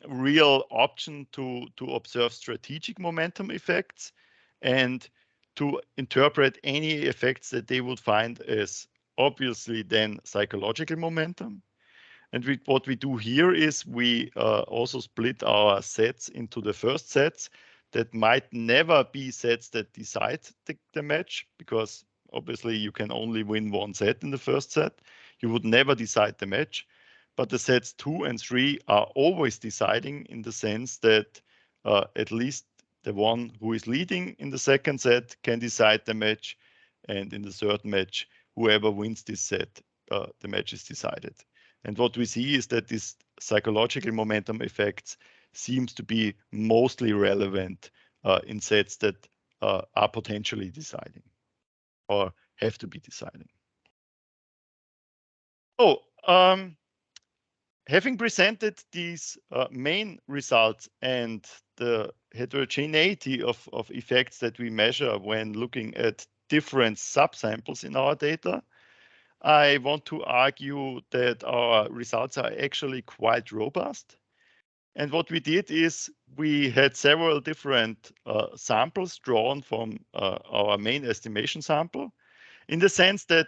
real option to observe strategic momentum effects and to interpret any effects that they would find as obviously then psychological momentum. And what we do here is we also split our sets into the first sets that might never be sets that decide the match, because obviously you can only win one set in the first set. You would never decide the match. But the sets 2 and 3 are always deciding, in the sense that at least the one who is leading in the second set can decide the match. And in the third match, whoever wins this set, the match is decided. And what we see is that these psychological momentum effects seems to be mostly relevant in sets that are potentially deciding or have to be deciding. So, having presented these main results and the heterogeneity of effects that we measure when looking at different subsamples in our data, I want to argue that our results are actually quite robust. And what we did is we had several different samples drawn from our main estimation sample, in the sense that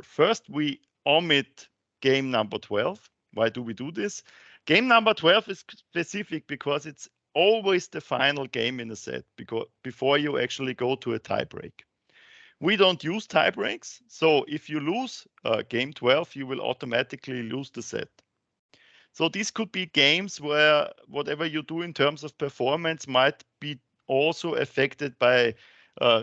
first we omit game number 12. Why do we do this? Game number 12 is specific because it's always the final game in a set, because before you actually go to a tie break. We don't use tie breaks, so if you lose game 12, you will automatically lose the set. So these could be games where whatever you do in terms of performance might be also affected by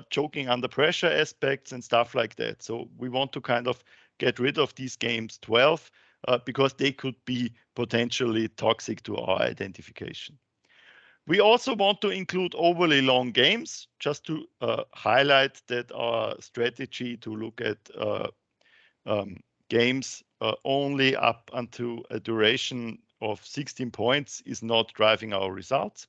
choking under pressure aspects and stuff like that. So we want to kind of get rid of these games 12 because they could be potentially toxic to our identification. We also want to include overly long games, just to highlight that our strategy to look at games only up until a duration of 16 points is not driving our results.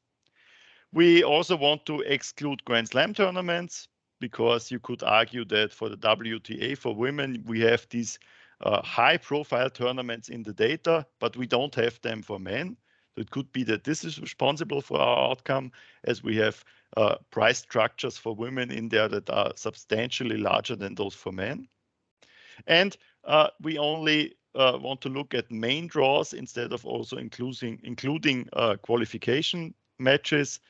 We also want to exclude Grand Slam tournaments, because you could argue that for the WTA for women, we have these high-profile tournaments in the data, but we don't have them for men. So it could be that this is responsible for our outcome, as we have price structures for women in there that are substantially larger than those for men. And we only want to look at main draws instead of also including qualification matches.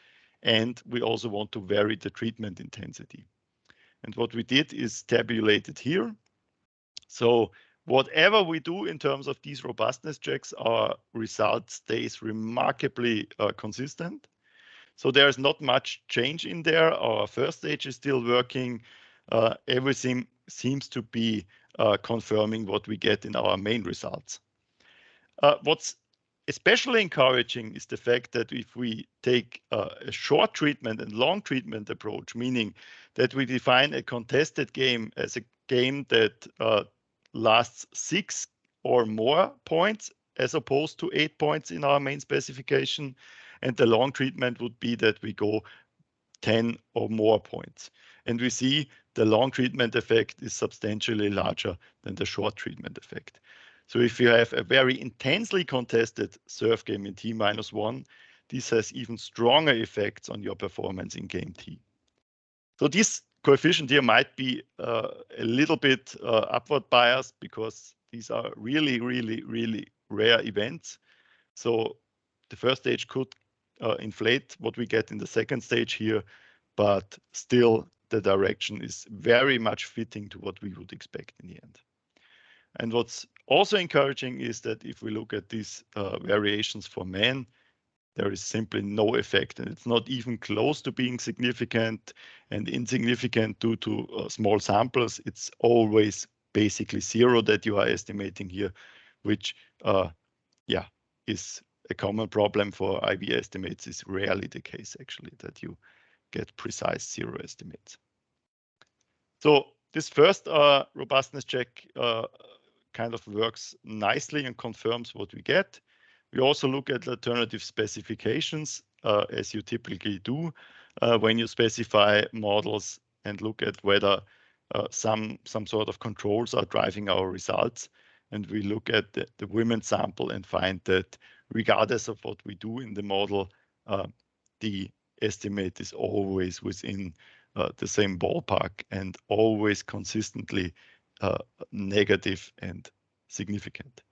And we also want to vary the treatment intensity. And what we did is tabulated here. So whatever we do in terms of these robustness checks, our result stays remarkably consistent. So there's not much change in there. Our first stage is still working. Everything seems to be confirming what we get in our main results. What's especially encouraging is the fact that if we take a short treatment and long treatment approach, meaning that we define a contested game as a game that lasts 6 or more points, as opposed to 8 points in our main specification, and the long treatment would be that we go 10 or more points. And we see the long treatment effect is substantially larger than the short treatment effect. So if you have a very intensely contested serve game in T-1, this has even stronger effects on your performance in game T. So this coefficient here might be a little bit upward biased, because these are really, really, really rare events. So the first stage could inflate what we get in the second stage here, but still the direction is very much fitting to what we would expect in the end. And what's also encouraging is that if we look at these variations for men, there is simply no effect, and it's not even close to being significant and insignificant due to small samples. It's always basically 0 that you are estimating here, which is a common problem for IV estimates. Is rarely the case, actually, that you get precise 0 estimates. So this first robustness check kind of works nicely and confirms what we get. We also look at alternative specifications, as you typically do when you specify models and look at whether some sort of controls are driving our results. And we look at the women sample and find that regardless of what we do in the model, the estimate is always within the same ballpark and always consistently negative and significant.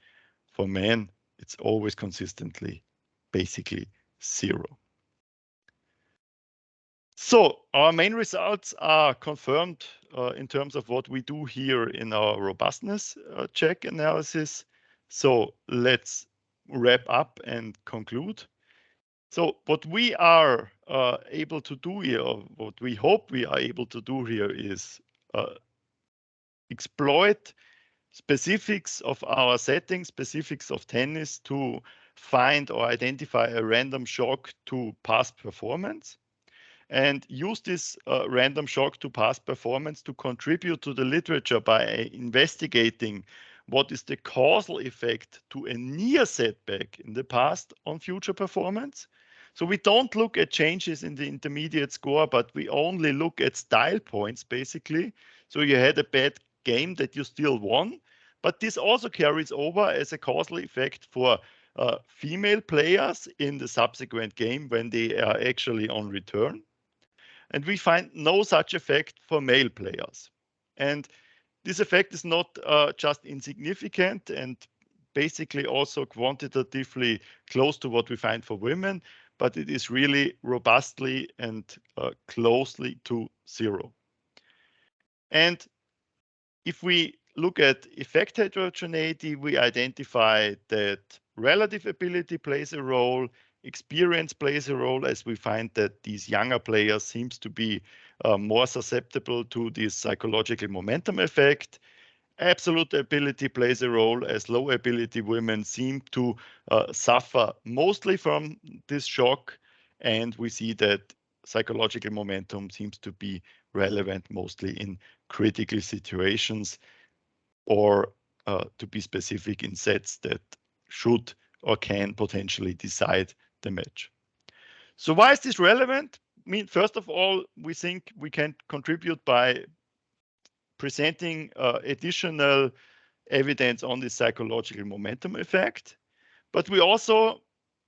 For men, it's always consistently basically 0. So our main results are confirmed in terms of what we do here in our robustness check analysis. So let's wrap up and conclude. So what we are able to do here, or what we hope we are able to do here, is exploit specifics of our settings, specifics of tennis, to find or identify a random shock to past performance, and use this random shock to past performance to contribute to the literature by investigating what is the causal effect to a near setback in the past on future performance. So we don't look at changes in the intermediate score, but we only look at style points, basically. So you had a bad game that you still won, but this also carries over as a causal effect for female players in the subsequent game when they are actually on return. And we find no such effect for male players. And this effect is not just insignificant and basically also quantitatively close to what we find for women, but it is really robustly and closely to 0. And if we look at effect heterogeneity, we identify that relative ability plays a role, experience plays a role, as we find that these younger players seems to be more susceptible to this psychological momentum effect. Absolute ability plays a role, as low ability women seem to suffer mostly from this shock. And we see that psychological momentum seems to be relevant mostly in critical situations, or to be specific, in sets that should or can potentially decide the match. So why is this relevant? I mean, first of all, we think we can contribute by presenting additional evidence on the psychological momentum effect. But we also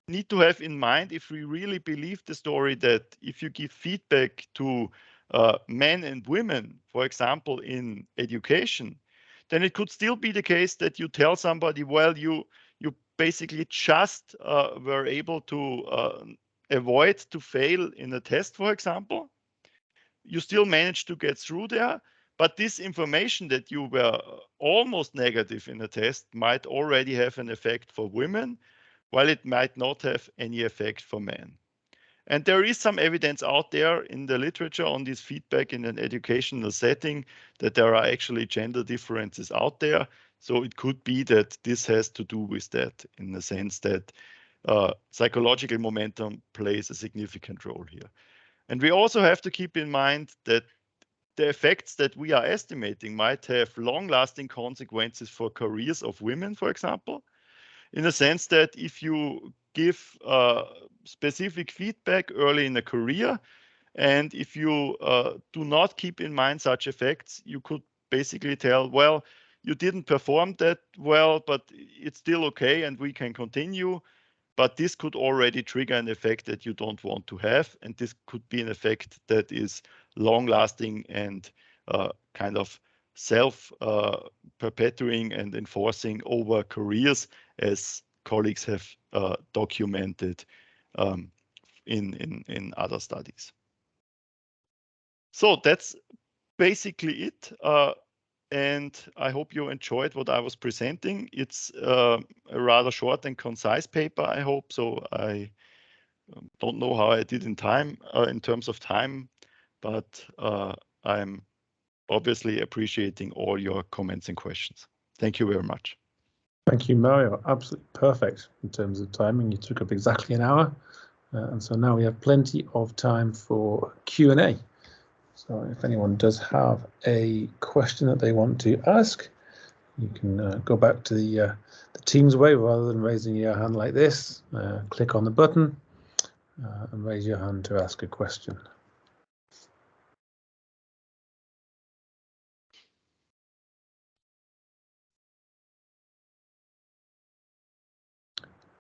need to have in mind, if we really believe the story, that if you give feedback to men and women, for example, in education, then it could still be the case that you tell somebody, well, you basically just were able to avoid to fail in a test, for example. You still managed to get through there, but this information that you were almost negative in a test might already have an effect for women, while it might not have any effect for men. And there is some evidence out there in the literature on this feedback in an educational setting, that there are actually gender differences out there. So it could be that this has to do with that, in the sense that psychological momentum plays a significant role here. And we also have to keep in mind that the effects that we are estimating might have long-lasting consequences for careers of women, for example, in the sense that if you give specific feedback early in a career, and if you do not keep in mind such effects, you could basically tell, well, you didn't perform that well, but it's still okay and we can continue. But this could already trigger an effect that you don't want to have. And this could be an effect that is long-lasting and kind of self-perpetuating and enforcing over careers, as colleagues have documented in other studies. So that's basically it. And I hope you enjoyed what I was presenting. It's a rather short and concise paper, I hope. So I don't know how I did in time, in terms of time, but I'm obviously appreciating all your comments and questions. Thank you very much. Thank you, Mario. Absolutely perfect in terms of timing. You took up exactly an hour. And so now we have plenty of time for Q&A. So if anyone does have a question that they want to ask, You can go back to the Teams way rather than raising your hand like this. Click on the button and raise your hand to ask a question.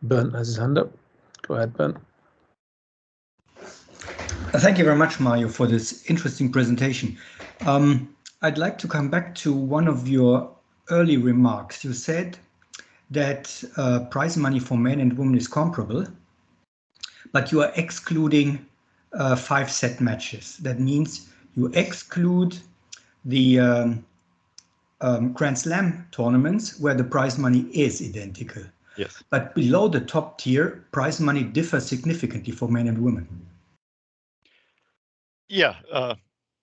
Bernd has his hand up. Go ahead, Bernd. Thank you very much, Mario, for this interesting presentation. I'd like to come back to one of your early remarks. You said that prize money for men and women is comparable, but you are excluding 5-set matches. That means you exclude the Grand Slam tournaments where the prize money is identical. Yes. But below the top tier, prize money differs significantly for men and women. Yeah,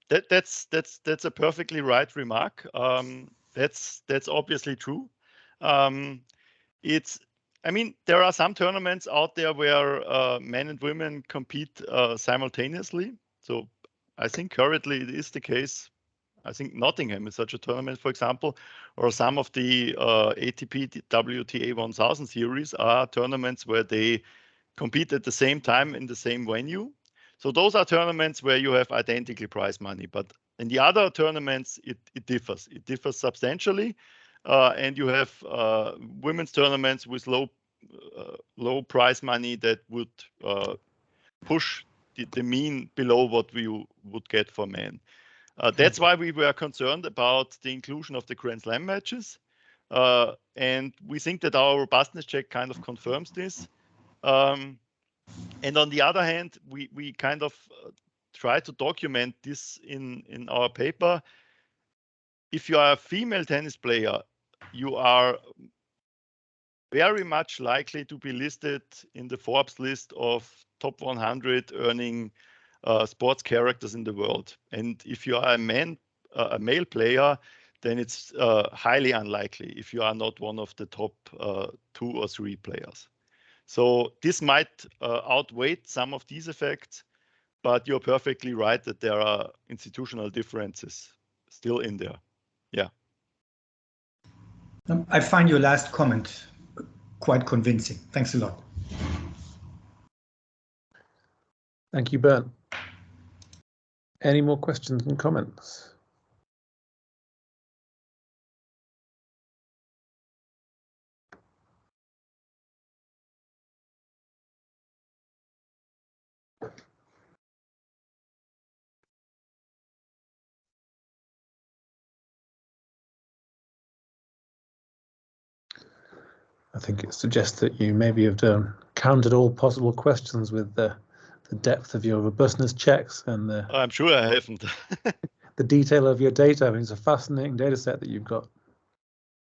that's a perfectly right remark. That's obviously true. I mean, there are some tournaments out there where men and women compete simultaneously. So I think currently it is the case. I think Nottingham is such a tournament, for example, or some of the ATP WTA 1000 series are tournaments where they compete at the same time in the same venue. So those are tournaments where you have identical prize money, but in the other tournaments, it differs. It differs substantially, and you have women's tournaments with low prize money that would push the mean below what we would get for men. That's why we were concerned about the inclusion of the Grand Slam matches, and we think that our robustness check kind of confirms this. And on the other hand, we kind of try to document this in our paper. If you are a female tennis player, you are very much likely to be listed in the Forbes list of top 100 earning sports characters in the world. And if you are a male player, then it's highly unlikely if you are not one of the top 2 or 3 players. So this might outweigh some of these effects, but you're perfectly right that there are institutional differences still in there. Yeah. I find your last comment quite convincing. Thanks a lot. Thank you, Bernd. Any more questions and comments? I think it suggests that you maybe have counted all possible questions with the depth of your robustness checks and the. I'm sure I haven't. The detail of your data. I mean, it's a fascinating data set that you've got.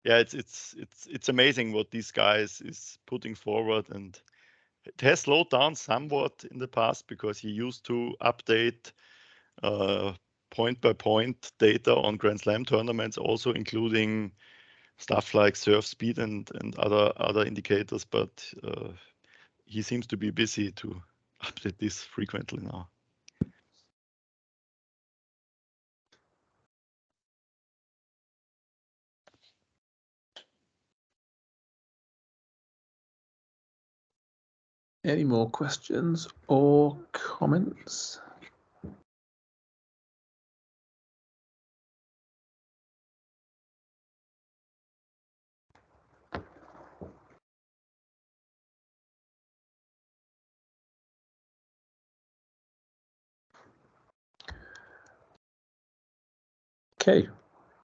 Yeah, it's amazing what these guys is putting forward, and it has slowed down somewhat in the past because he used to update point by point data on Grand Slam tournaments, also including stuff like serve speed and other indicators, but he seems to be busy to update this frequently now. Any more questions or comments? Okay,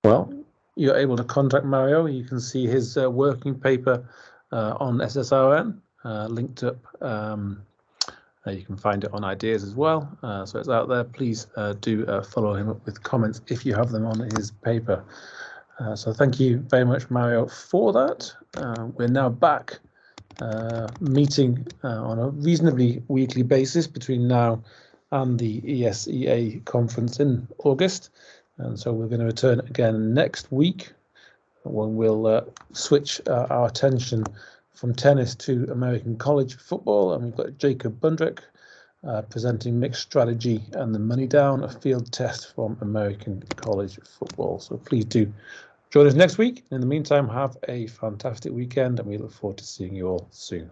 well, you're able to contact Mario. You can see his working paper on SSRN linked up. You can find it on Ideas as well, so it's out there. Please do follow him up with comments if you have them on his paper. So thank you very much, Mario, for that. We're now back meeting on a reasonably weekly basis between now and the ESEA conference in August. And so we're going to return again next week when we'll switch our attention from tennis to American college football. And we've got Jacob Bundrick presenting mixed strategy and the money down, a field test from American college football. So please do Join us next week. In the meantime, have a fantastic weekend, and we look forward to seeing you all soon.